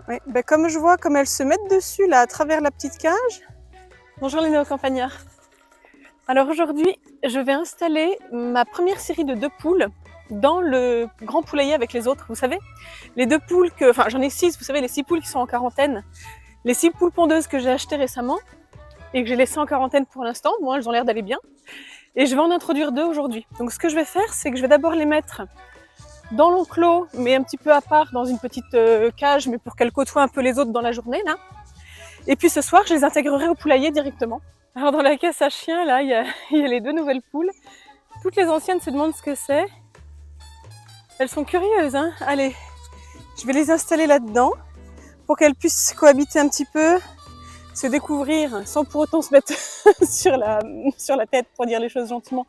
Oui, ben comme je vois comme elles se mettent dessus là à travers la petite cage. Bonjour les néo-campagnards. Alors aujourd'hui, je vais installer ma première série de 2 poules dans le grand poulailler avec les autres. Vous savez, les 2 poules que, enfin j'en ai 6, vous savez les 6 poules qui sont en quarantaine. Les 6 poules pondeuses que j'ai achetées récemment et que j'ai laissées en quarantaine pour l'instant. Bon, elles ont l'air d'aller bien. Et je vais en introduire 2 aujourd'hui. Donc ce que je vais faire, c'est que je vais d'abord les mettre dans l'enclos, mais un petit peu à part, dans une petite cage, mais pour qu'elles côtoient un peu les autres dans la journée, là. Et puis ce soir, je les intégrerai au poulailler directement. Alors dans la caisse à chiens, là, il y a les 2 nouvelles poules. Toutes les anciennes se demandent ce que c'est. Elles sont curieuses, hein. Allez, je vais les installer là-dedans pour qu'elles puissent cohabiter un petit peu, se découvrir sans pour autant se mettre sur la tête, pour dire les choses gentiment.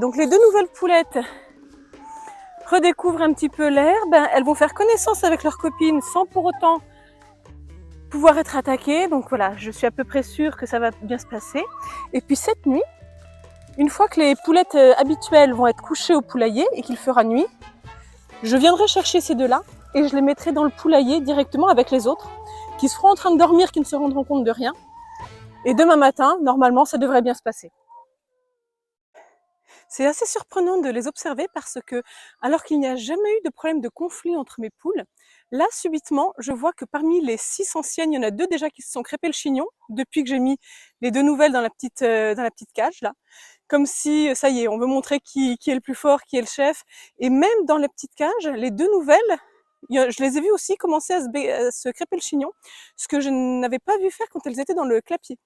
Donc les 2 nouvelles poulettes redécouvrent un petit peu l'herbe. Elles vont faire connaissance avec leurs copines sans pour autant pouvoir être attaquées. Donc voilà, je suis à peu près sûre que ça va bien se passer. Et puis cette nuit, une fois que les poulettes habituelles vont être couchées au poulailler et qu'il fera nuit, je viendrai chercher ces 2-là et je les mettrai dans le poulailler directement avec les autres qui seront en train de dormir, qui ne se rendront compte de rien. Et demain matin, normalement, ça devrait bien se passer. C'est assez surprenant de les observer parce que, alors qu'il n'y a jamais eu de problème de conflit entre mes poules, là, subitement, je vois que parmi les 6 anciennes, il y en a 2 déjà qui se sont crêpées le chignon depuis que j'ai mis les 2 nouvelles dans la petite cage, là. Comme si, ça y est, on veut montrer qui est le plus fort, qui est le chef. Et même dans la petite cage, les 2 nouvelles, je les ai vues aussi commencer à se crêper le chignon, ce que je n'avais pas vu faire quand elles étaient dans le clapier.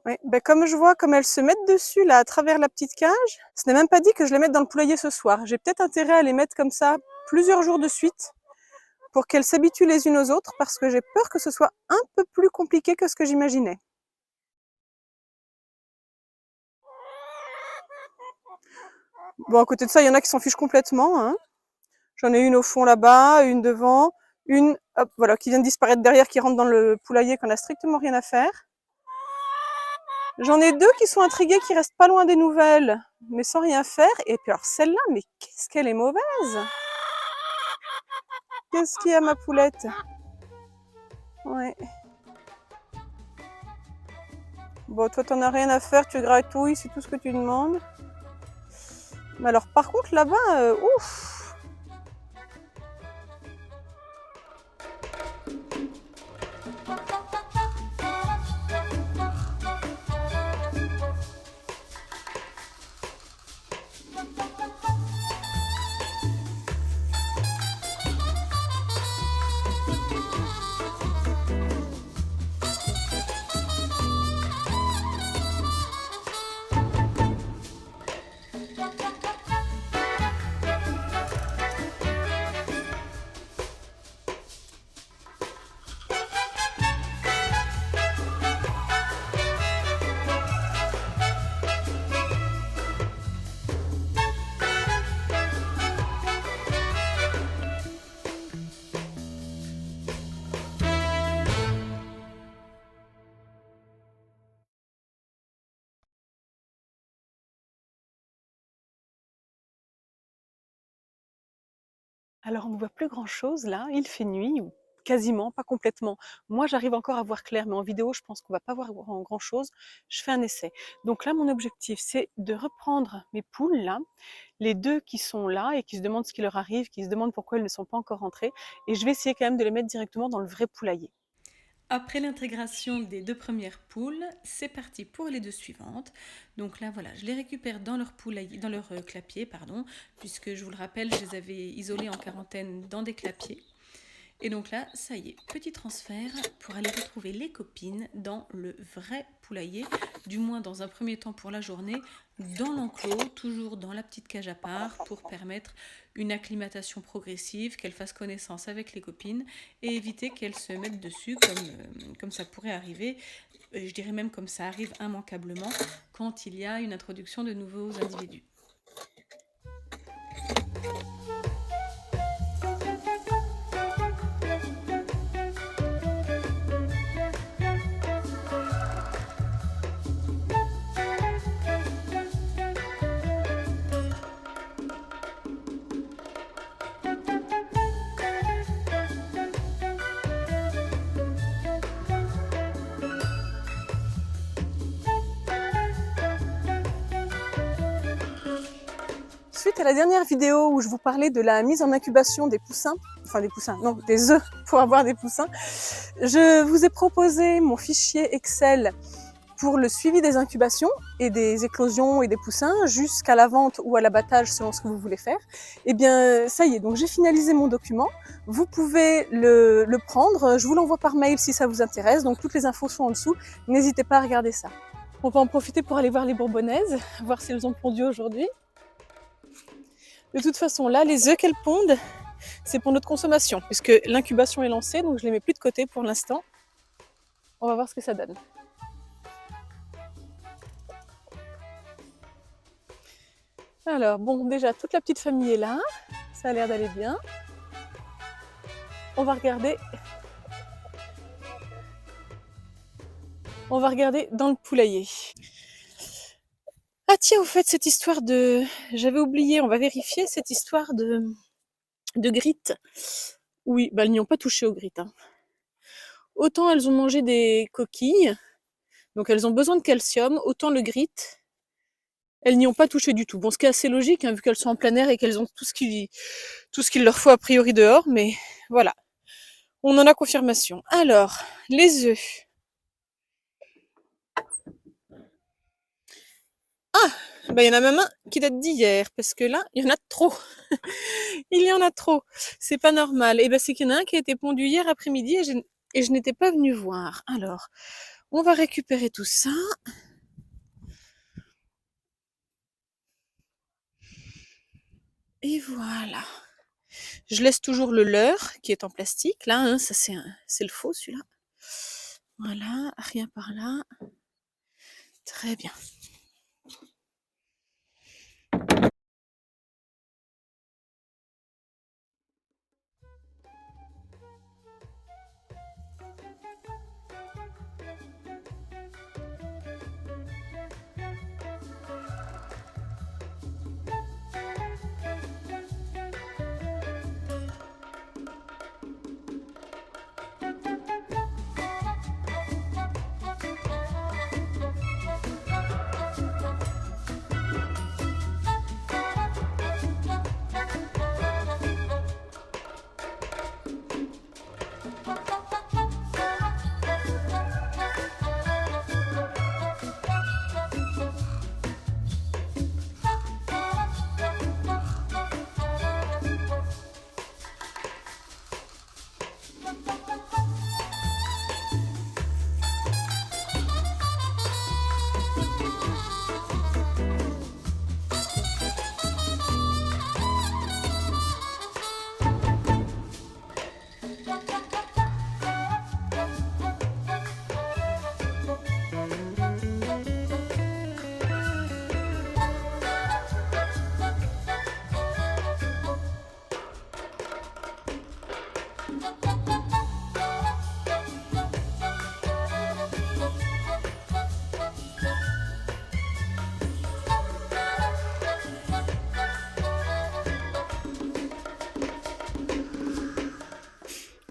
Oui, ben comme je vois comme elles se mettent dessus là à travers la petite cage, ce n'est même pas dit que je les mette dans le poulailler ce soir. J'ai peut-être intérêt à les mettre comme ça plusieurs jours de suite pour qu'elles s'habituent les unes aux autres parce que j'ai peur que ce soit un peu plus compliqué que ce que j'imaginais. Bon, à côté de ça, il y en a qui s'en fichent complètement, hein. J'en ai une au fond là-bas, une devant, une hop, voilà, qui vient de disparaître derrière, qui rentre dans le poulailler, qu'on n'a strictement rien à faire. J'en ai 2 qui sont intriguées, qui restent pas loin des nouvelles, mais sans rien faire. Et puis alors celle-là, mais qu'est-ce qu'elle est mauvaise! Qu'est-ce qu'il y a, ma poulette? Ouais. Bon, toi, t'en as rien à faire, tu gratouilles, c'est tout ce que tu demandes. Mais alors, par contre, là-bas, ouf! Alors, on ne voit plus grand-chose là, il fait nuit, ou quasiment, pas complètement. Moi, j'arrive encore à voir clair, mais en vidéo, je pense qu'on va pas voir grand-chose. Je fais un essai. Donc là, mon objectif, c'est de reprendre mes poules là, les 2 qui sont là et qui se demandent ce qui leur arrive, qui se demandent pourquoi elles ne sont pas encore rentrées. Et je vais essayer quand même de les mettre directement dans le vrai poulailler. Après l'intégration des 2 premières poules, c'est parti pour les 2 suivantes. Donc là, voilà, je les récupère dans leur poulailler, dans leur clapier, pardon, puisque je vous le rappelle, je les avais isolées en quarantaine dans des clapiers. Et donc là, ça y est, petit transfert pour aller retrouver les copines dans le vrai poulailler. du moins dans un premier temps pour la journée, dans l'enclos, toujours dans la petite cage à part, pour permettre une acclimatation progressive, qu'elle fasse connaissance avec les copines et éviter qu'elle se mette dessus comme ça pourrait arriver. Je dirais même comme ça arrive immanquablement quand il y a une introduction de nouveaux individus. Suite à la dernière vidéo où je vous parlais de la mise en incubation des poussins, non, des œufs pour avoir des poussins, je vous ai proposé mon fichier Excel pour le suivi des incubations et des éclosions et des poussins jusqu'à la vente ou à l'abattage selon ce que vous voulez faire. Et bien, ça y est, donc j'ai finalisé mon document. Vous pouvez le prendre, je vous l'envoie par mail si ça vous intéresse, donc toutes les infos sont en dessous, n'hésitez pas à regarder ça. On va en profiter pour aller voir les bourbonnaises, voir si elles ont pondu aujourd'hui. De toute façon, là, les œufs qu'elles pondent, c'est pour notre consommation, puisque l'incubation est lancée, donc je les mets plus de côté pour l'instant. On va voir ce que ça donne. Alors, bon, déjà, toute la petite famille est là. Ça a l'air d'aller bien. On va regarder dans le poulailler. Ah tiens, au fait, cette histoire de... J'avais oublié, on va vérifier cette histoire de grit. Oui, bah elles n'y ont pas touché au grit. Hein. Autant elles ont mangé des coquilles, donc elles ont besoin de calcium, autant le grit, elles n'y ont pas touché du tout. Bon, ce qui est assez logique, hein, vu qu'elles sont en plein air et qu'elles ont tout ce qu'il leur faut a priori dehors, mais voilà. On en a confirmation. Alors, les œufs. Ah, bah, il y en a même un qui date d'hier, parce que là, il y en a trop. Il y en a trop. C'est pas normal. Et ben, c'est qu'il y en a un qui a été pondu hier après-midi et je n'étais pas venue voir. Alors, on va récupérer tout ça. Et voilà. Je laisse toujours le leurre qui est en plastique. Là, hein, ça c'est le faux celui-là. Voilà, rien par là. Très bien.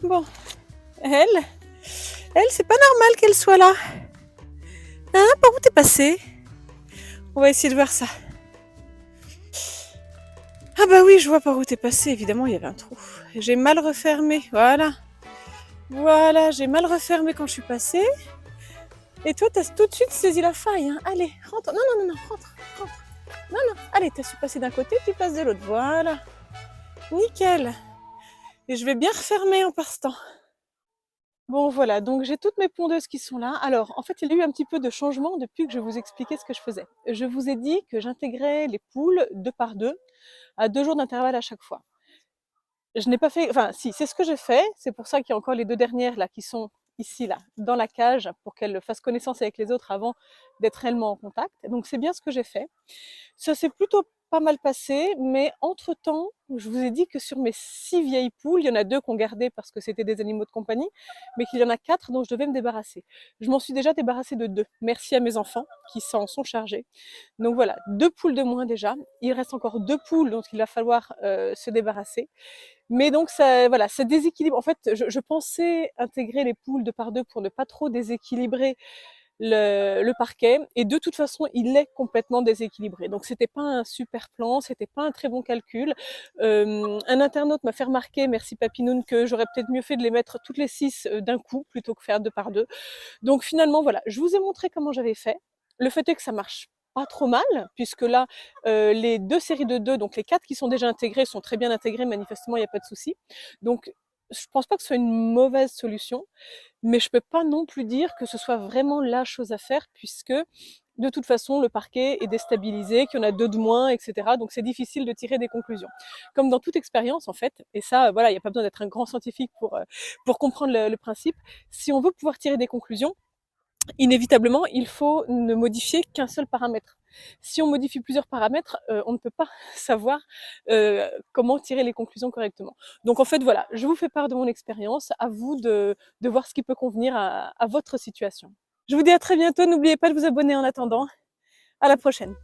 Bon, elle, c'est pas normal qu'elle soit là. Hein, par où t'es passée? On va essayer de voir ça. Ah bah oui, je vois par où t'es passée. Évidemment, il y avait un trou. J'ai mal refermé, voilà. Voilà, j'ai mal refermé quand je suis passée. Et toi, t'as tout de suite saisi la faille. Hein. Allez, rentre. Non, rentre. Non, allez, t'as su passer d'un côté, tu passes de l'autre. Voilà. Nickel. Et je vais bien refermer en passant. Bon voilà, donc j'ai toutes mes pondeuses qui sont là. Alors, en fait, il y a eu un petit peu de changement depuis que je vous expliquais ce que je faisais. Je vous ai dit que j'intégrais les poules 2 par 2 à 2 jours d'intervalle à chaque fois. Je n'ai pas fait, enfin si, c'est ce que j'ai fait. C'est pour ça qu'il y a encore les 2 dernières là qui sont ici là, dans la cage pour qu'elles fassent connaissance avec les autres avant d'être réellement en contact. Donc c'est bien ce que j'ai fait. Ça s'est plutôt pas mal passé, mais entre-temps, je vous ai dit que sur mes 6 vieilles poules, il y en a 2 qu'on gardait parce que c'était des animaux de compagnie, mais qu'il y en a 4 dont je devais me débarrasser. Je m'en suis déjà débarrassée de 2. Merci à mes enfants qui s'en sont chargés. Donc voilà, 2 poules de moins déjà. Il reste encore 2 poules dont il va falloir se débarrasser. Mais donc ça, voilà, ça déséquilibre. En fait, je pensais intégrer les poules 2 par 2 pour ne pas trop déséquilibrer le parquet, et de toute façon il est complètement déséquilibré, donc c'était pas un super plan, c'était pas un très bon calcul. Un internaute m'a fait remarquer, merci Papinoun, que j'aurais peut-être mieux fait de les mettre toutes les 6 d'un coup plutôt que faire 2 par 2. Donc finalement voilà, je vous ai montré comment j'avais fait. Le fait est que ça marche pas trop mal, puisque là les 2 séries de 2, donc les 4 qui sont déjà intégrés sont très bien intégrés, manifestement il n'y a pas de souci. Donc je pense pas que ce soit une mauvaise solution, mais je peux pas non plus dire que ce soit vraiment la chose à faire, puisque de toute façon le parquet est déstabilisé, qu'il y en a 2 de moins, etc. Donc c'est difficile de tirer des conclusions. Comme dans toute expérience en fait, et ça voilà, il n'y a pas besoin d'être un grand scientifique pour comprendre le principe. Si on veut pouvoir tirer des conclusions, inévitablement il faut ne modifier qu'un seul paramètre. Si on modifie plusieurs paramètres, on ne peut pas savoir comment tirer les conclusions correctement. Donc en fait voilà, je vous fais part de mon expérience, à vous de voir ce qui peut convenir à votre situation. Je vous dis à très bientôt, n'oubliez pas de vous abonner en attendant. À la prochaine.